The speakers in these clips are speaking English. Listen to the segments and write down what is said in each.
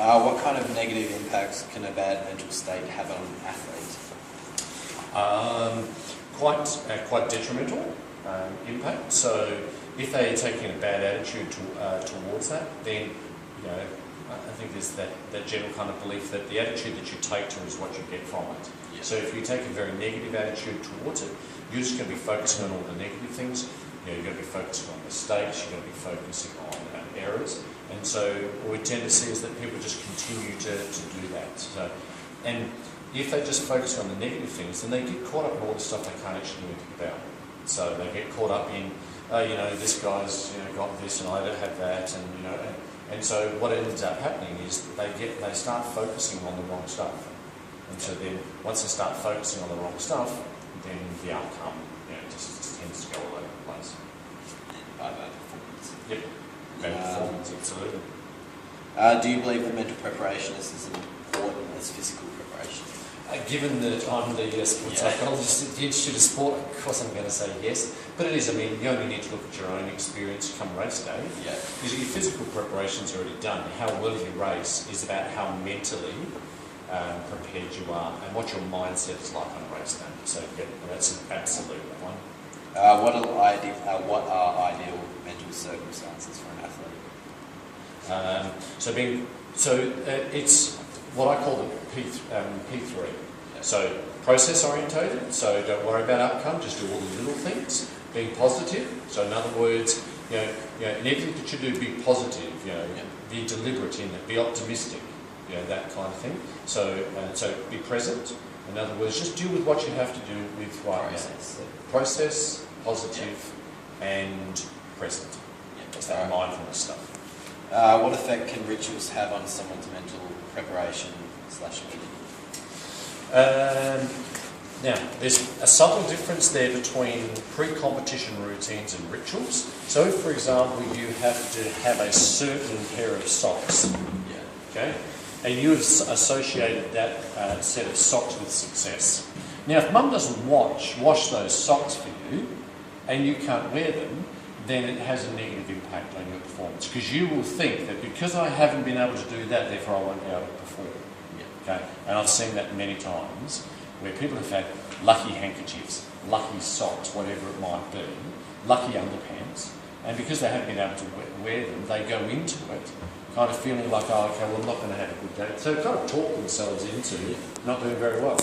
What kind of negative impacts can a bad mental state have on an athlete? Quite detrimental impact. So if they're taking a bad attitude towards that, then I think there's that general kind of belief that the attitude that you take to is what you get from it. Yeah. So if you take a very negative attitude towards it, you're just going to be focusing on all the negative things. You're going to be focusing on mistakes. You're going to be focusing on errors. And so what we tend to see is that people just continue to do that. So, and if they just focus on the negative things, then they get caught up in all the stuff they can't actually do anything about. So they get caught up in, this guy's got this and I don't have that, and so what ends up happening is they start focusing on the wrong stuff. And so then once they start focusing on the wrong stuff, then the outcome just tends to go all over the place. Bad performance. Yep. Bad performance, absolutely. Do you believe that mental preparation is as important as physical preparation? Given that I'm the sports psychologist at the Institute of Sport, of course I'm going to say yes. But it is, you only need to look at your own experience come race day. Yeah. Because your physical preparation's already done. How well you race is about how mentally prepared you are and what your mindset is like on race day. So that's an absolute one. What are ideal mental circumstances for an athlete? It's what I call the P3. Yeah. So process orientated. So don't worry about outcome. Just do all the little things. Being positive. So in other words, in everything that you do, be positive. Be deliberate in it. Be optimistic. That kind of thing. So be present. In other words, just deal with what you have to do with right now. Process, positive, and present. Yeah. That's that mindfulness stuff. What effect can rituals have on someone's mental preparation / ability? Now, there's a subtle difference there between pre-competition routines and rituals. So if, for example, you have to have a certain pair of socks, okay, and you have associated that set of socks with success. Now, if mum doesn't wash those socks for you, and you can't wear them, then it has a negative impact on your performance. Because you will think that because I haven't been able to do that, therefore I won't be able to perform. Yeah. Okay? And I've seen that many times where people have had lucky handkerchiefs, lucky socks, whatever it might be, lucky underpants, and because they haven't been able to wear them, they go into it kind of feeling like, I'm not going to have a good day. So kind of talk themselves into not doing very well.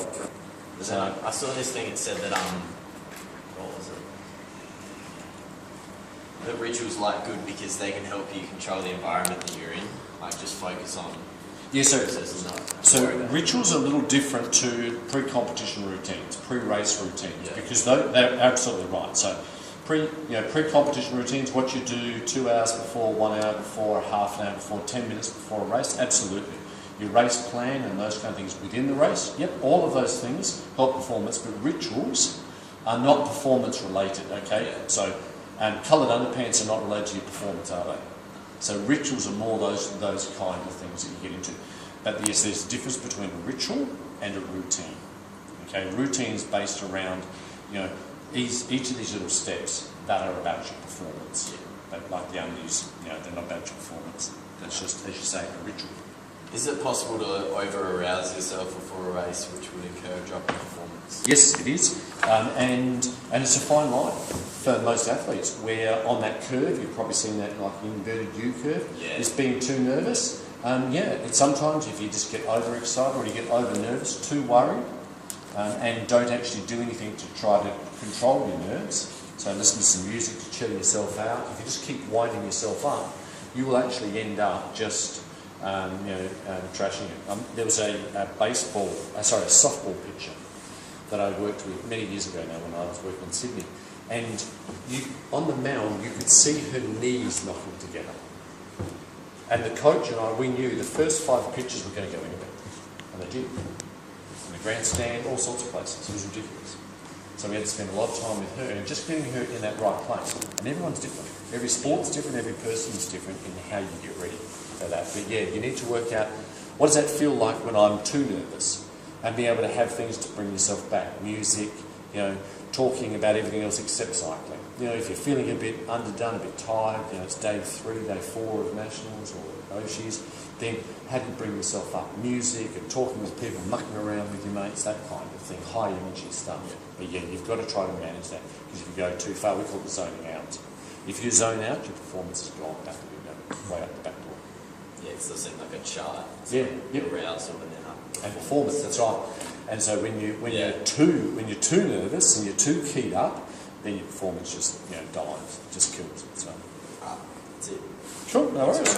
I saw this thing, it said that, what was it? That rituals good because they can help you control the environment that you're in. Just focus on so rituals are a little different to pre-competition routines, pre-race routines, because they're absolutely right. So pre-competition routines, what you do 2 hours before, 1 hour before, half an hour before, 10 minutes before a race, absolutely. Your race plan and those kind of things within the race, all of those things help performance, but rituals are not performance related, okay? Yeah. So coloured underpants are not related to your performance, are they? So rituals are more those kind of things that you get into. But yes, there's a difference between a ritual and a routine. Okay, routine is based around, each of these little steps that are about your performance. But like the undies, they're not about your performance. That's just, as you say, a ritual. Is it possible to over-arouse yourself before a race, which would incur a drop in performance? Yes, it is. And it's a fine line for most athletes, where on that curve, you've probably seen that like inverted U curve, is being too nervous. Sometimes if you just get overexcited or you get over-nervous, too worried, and don't actually do anything to try to control your nerves, so listen to some music to chill yourself out, if you just keep winding yourself up, you will actually end up just trashing it. There was a softball pitcher that I worked with many years ago now when I was working in Sydney, and on the mound you could see her knees knocking together. And the coach and I, we knew the first 5 pitches were going to go in a bit, and they did. In the grandstand, all sorts of places. It was ridiculous. So we had to spend a lot of time with her and just getting her in that right place. And everyone's different. Every sport's different, every person's different in how you get ready for that. But you need to work out, what does that feel like when I'm too nervous? And be able to have things to bring yourself back. Music, talking about everything else except cycling. You know, if you're feeling a bit underdone, a bit tired, you know, it's day 3, day 4 of nationals or Oshis, then how do you bring yourself up? Music and talking with people, mucking around with your mates, that kind of thing, high energy stuff. But yeah, you've got to try to manage that, because if you go too far, we call it zoning out. If you zone out, your performance is gone out the window, way out the back door. Yeah, it still seems like a chart. Yeah, Arousal and then up. And performance, that's right. And so when you're too nervous and you're too keyed up, then your performance just dies, just kills it. So That's it. sure, no worries.